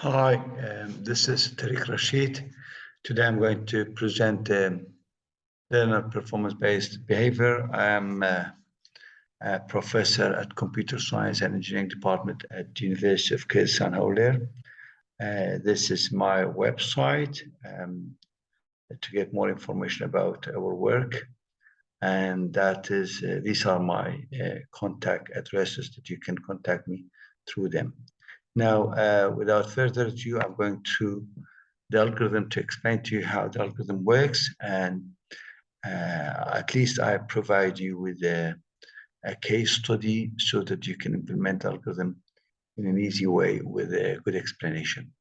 Hi, this is Tarik Rashid. Today I'm going to present learner performance-based behavior. I am a professor at Computer Science and Engineering Department at the University of Kurdistan Howler. This is my website to get more information about our work. And that is, these are my contact addresses that you can contact me through them. Now, without further ado, I'm going to the algorithm to explain to you how the algorithm works, and at least I provide you with a case study so that you can implement the algorithm in an easy way with a good explanation.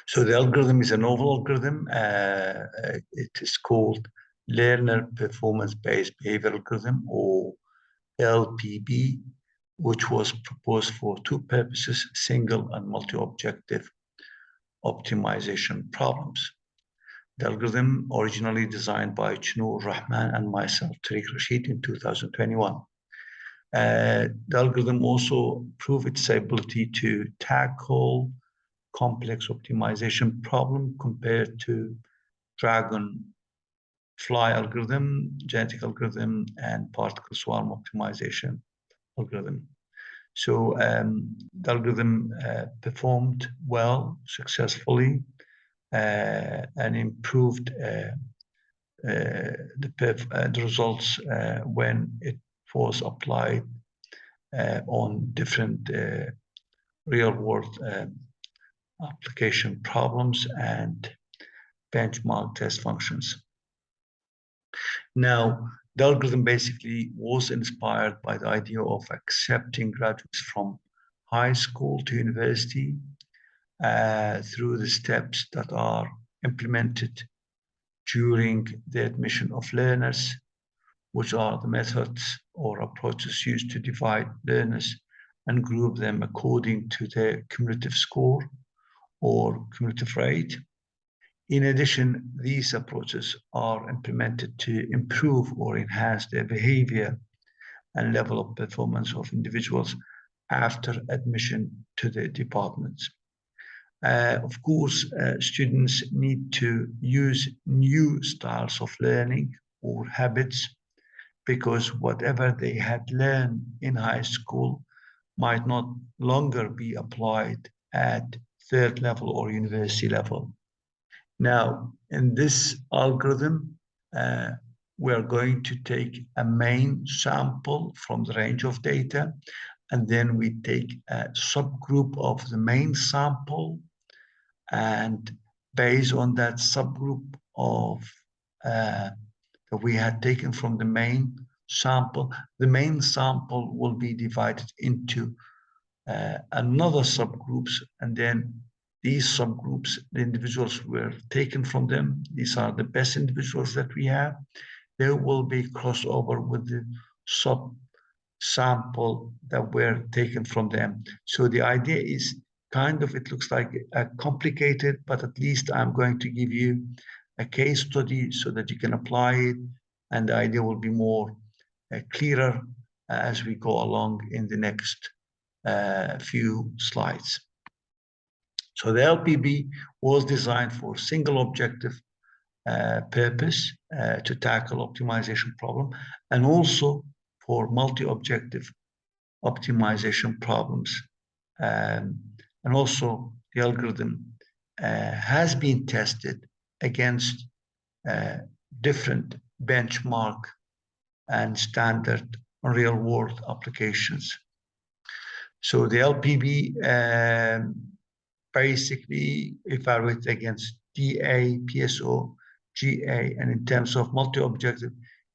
So the algorithm is a novel algorithm. It is called Learner Performance-Based Behavior Algorithm, or LPB, which was proposed for two purposes: single and multi-objective optimization problems. The algorithm, originally designed by Chnoor, Rahman, and myself, Tarik Rashid, in 2021. The algorithm also proved its ability to tackle complex optimization problem compared to dragonfly algorithm, genetic algorithm, and particle swarm optimization algorithm. So the algorithm performed well, successfully, and improved the results when it was applied on different real-world application problems and benchmark test functions. Now, the algorithm basically was inspired by the idea of accepting graduates from high school to university through the steps that are implemented during the admission of learners, which are the methods or approaches used to divide learners and group them according to their cumulative score or cumulative rate. In addition, these approaches are implemented to improve or enhance their behavior and level of performance of individuals after admission to the departments. Of course, students need to use new styles of learning or habits, because whatever they had learned in high school might not longer be applied at third level or university level. Now, in this algorithm, we're going to take a main sample from the range of data, and then we take a subgroup of the main sample, and based on that subgroup of that we had taken from the main sample will be divided into another subgroups, and then these subgroups, the individuals were taken from them. These are the best individuals that we have. There will be crossover with the sub-sample that were taken from them. So the idea is kind of, it looks like complicated, but at least I'm going to give you a case study so that you can apply it, and the idea will be more clearer as we go along in the next few slides. So the LPB was designed for single objective purpose to tackle optimization problem, and also for multi-objective optimization problems. And also the algorithm has been tested against different benchmark and standard real-world applications. So the LPB basically evaluates against DA, PSO, GA, and in terms of multi-objective,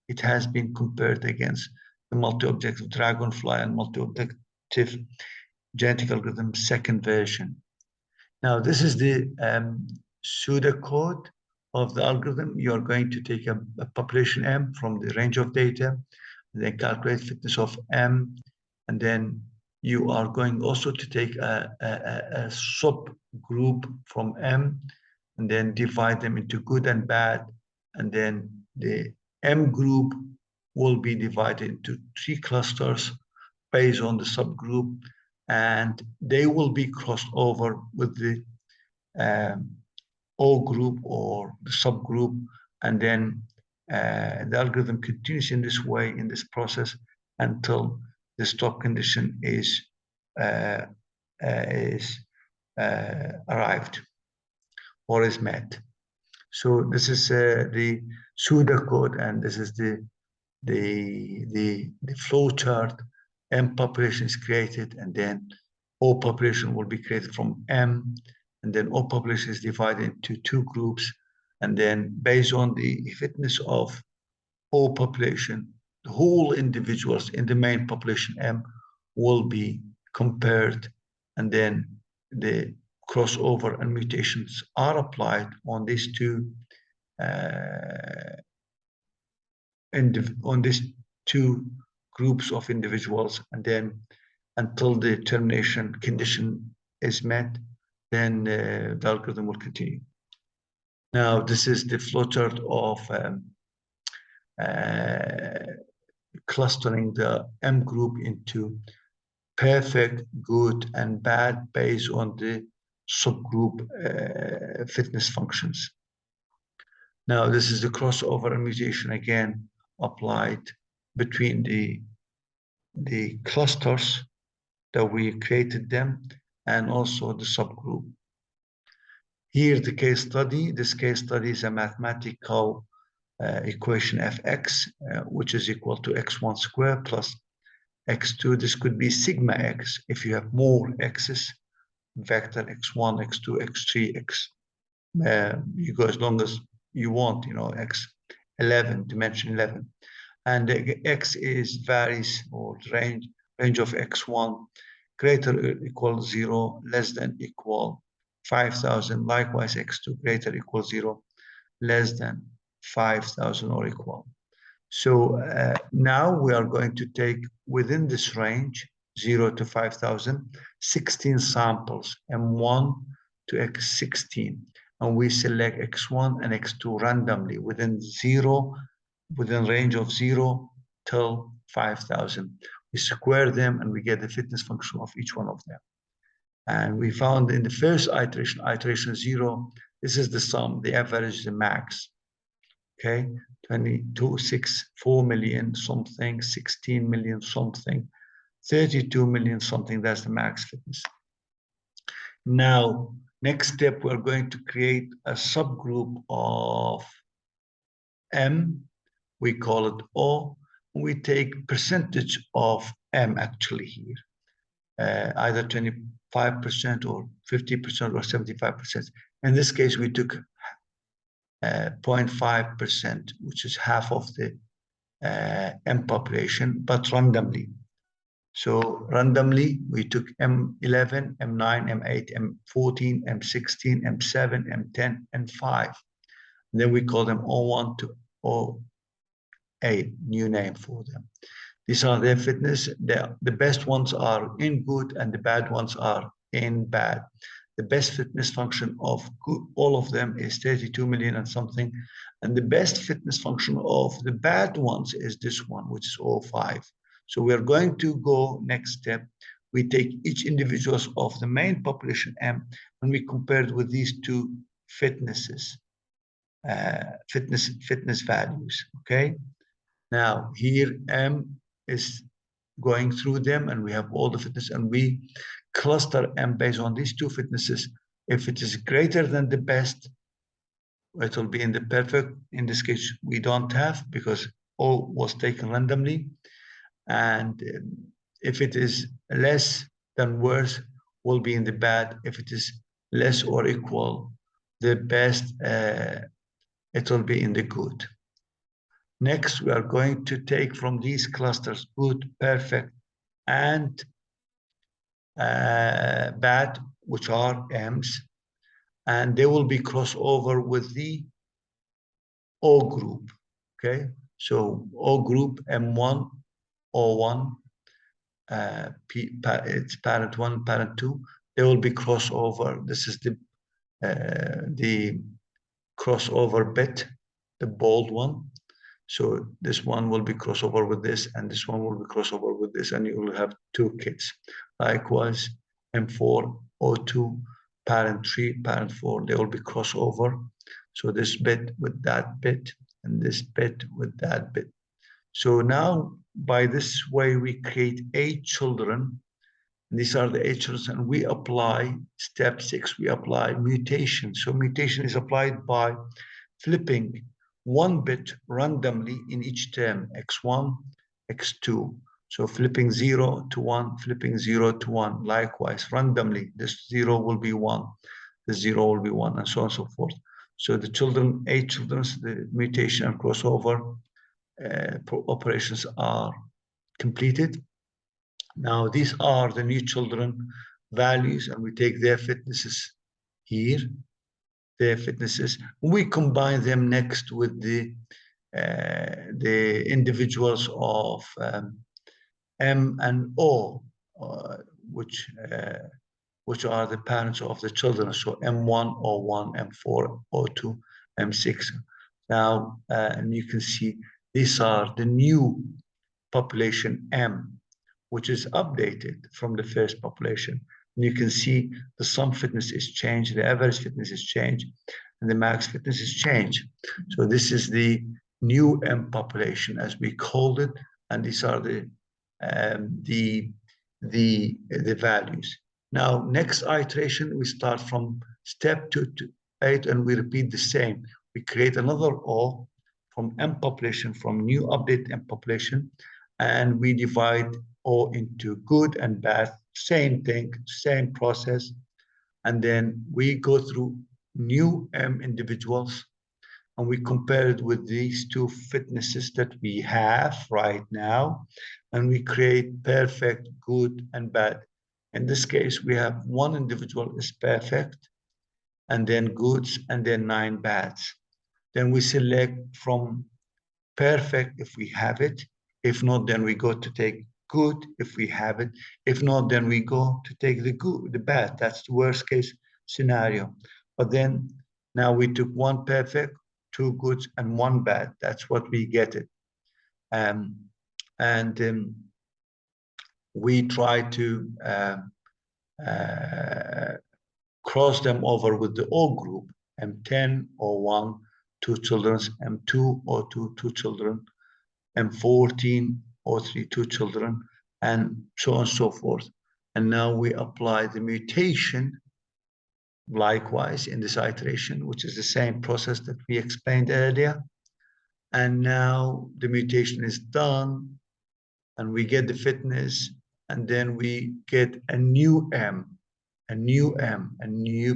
it has been compared against the multi-objective dragonfly and multi-objective genetic algorithm second version. Now, this is the pseudocode of the algorithm. You're going to take a population M from the range of data, then calculate fitness of M, and then you are going also to take a subgroup from M, and then divide them into good and bad, and then the M group will be divided into 3 clusters based on the subgroup, and they will be crossed over with the O group or the subgroup, and then the algorithm continues in this way, in this process, until the stop condition is arrived or is met. So this is the pseudocode, and this is the flow chart. M population is created, and then O population will be created from M, and then O population is divided into two groups, and then based on the fitness of O population, the whole individuals in the main population M will be compared, and then the crossover and mutations are applied on these two groups of individuals, and then until the termination condition is met, then the algorithm will continue. Now, this is the flowchart of clustering the M group into perfect, good, and bad based on the subgroup fitness functions. Now, this is the crossover and mutation again applied between the clusters that we created them and also the subgroup. Here, the case study. This case study is a mathematical equation fx, which is equal to x1 squared plus x2. This could be sigma x if you have more x's, vector x1, x2, x3, x. You go as long as you want, you know, x11, dimension 11. And the x is varies, or range of x1 greater or equal 0, less than equal 5,000. Likewise, x2 greater or equal 0, less than 5,000 or equal. So now we are going to take within this range, 0 to 5,000, 16 samples, M1 to X16. And we select X1 and X2 randomly within range of 0 till 5,000. We square them and we get the fitness function of each one of them. And we found in the first iteration 0, this is the sum, the average, the max. Okay, 4 million something, 16 million something, 32 million something, that's the max fitness. Now, next step, we're going to create a subgroup of M. We call it O. We take percentage of M actually here, either 25% or 50% or 75%. In this case, we took 0.5%, which is half of the M population, but randomly. So randomly, we took M11, M9, M8, M14, M16, M7, M10, and 5. And then we call them O1 to O8, new name for them. These are their fitness. The best ones are in good, and the bad ones are in bad. The best fitness function of all of them is 32 million and something. And the best fitness function of the bad ones is this one, which is 0.5. So we are going to go next step. We take each individual of the main population M, and we compare it with these two fitnesses, fitness values, okay? Now here M is going through them, and we have all the fitness, and we cluster M based on these two fitnesses. If it is greater than the best, it will be in the perfect. In this case, we don't have, because O was taken randomly. And if it is less than worse, will be in the bad. If it is less or equal the best, it will be in the good. Next, we are going to take from these clusters good, perfect, and bad, which are M's, and they will be crossover with the O group, okay? So O group, M1, O1, it's parent 1, parent 2, they will be crossover. This is the crossover bit, the bold one. So this one will be crossover with this, and this one will be crossover with this, and you will have two kits. Likewise, M4, O2, parent 3, parent 4, they will be crossover. So this bit with that bit, and this bit with that bit. So now, by this way, we create 8 children. These are the 8 children, and we apply step 6, we apply mutation. So mutation is applied by flipping one bit randomly in each term, x1, x2. So flipping 0 to 1, flipping 0 to 1. Likewise, randomly, this 0 will be 1, this 0 will be 1, and so on and so forth. So the children, 8 children, the mutation and crossover operations are completed. Now, these are the new children values, and we take their fitnesses here, their fitnesses. We combine them next with the individuals of M and O, which are the parents of the children. So M1, O1, M4, O2, M6. Now, and you can see these are the new population M, which is updated from the first population. And you can see the sum fitness is changed, the average fitness is changed, and the max fitness is changed. So this is the new M population, as we called it, and these are the values. Now, next iteration, we start from step 2 to 8, and we repeat the same. We create another O from M population, from new update M population, and we divide O into good and bad, same thing, same process. And then we go through new M individuals, and we compare it with these two fitnesses that we have right now, and we create perfect, good, and bad. In this case, we have one individual is perfect, and then goods, and then 9 bads. Then we select from perfect if we have it. If not, then we go to take good if we have it. If not, then we go to take the good, the bad. That's the worst case scenario. But then now we took 1 perfect, 2 goods, and 1 bad. That's what we get it. We try to cross them over with the O group, M10 or 1, 2 children, M2 or 2 children, M14 or 3, 2 children, and so on and so forth. And now we apply the mutation likewise in this iteration, which is the same process that we explained earlier. And now the mutation is done, and we get the fitness, and then we get a new M, a new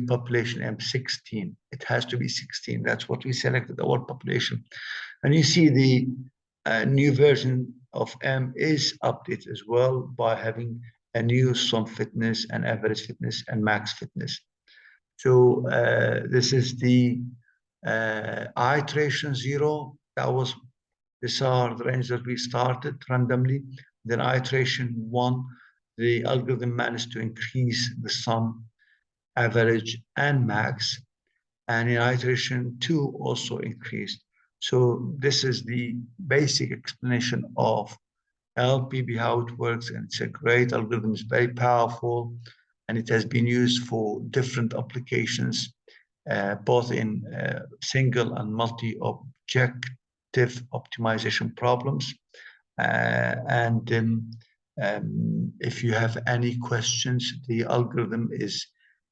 population M16. It has to be 16. That's what we selected, our population. And you see the new version of M is updated as well by having a new sum fitness and average fitness and max fitness. So this is the iteration 0. These are the range that we started randomly. Then iteration 1, the algorithm managed to increase the sum, average, and max. And in iteration 2 also increased. So this is the basic explanation of LPB, how it works, and it's a great algorithm. It's very powerful, and it has been used for different applications, both in single and multi-objective optimization problems. If you have any questions, the algorithm is,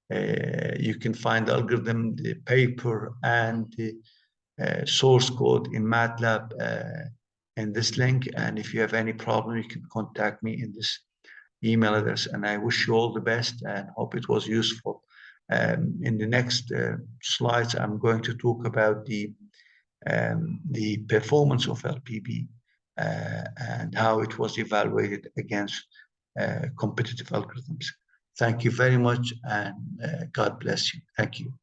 you can find the algorithm, the paper, and the source code in MATLAB in this link. And if you have any problem, you can contact me in this email address. And I wish you all the best and hope it was useful. In the next slides, I'm going to talk about the performance of LPB and how it was evaluated against competitive algorithms. Thank you very much, and God bless you. Thank you.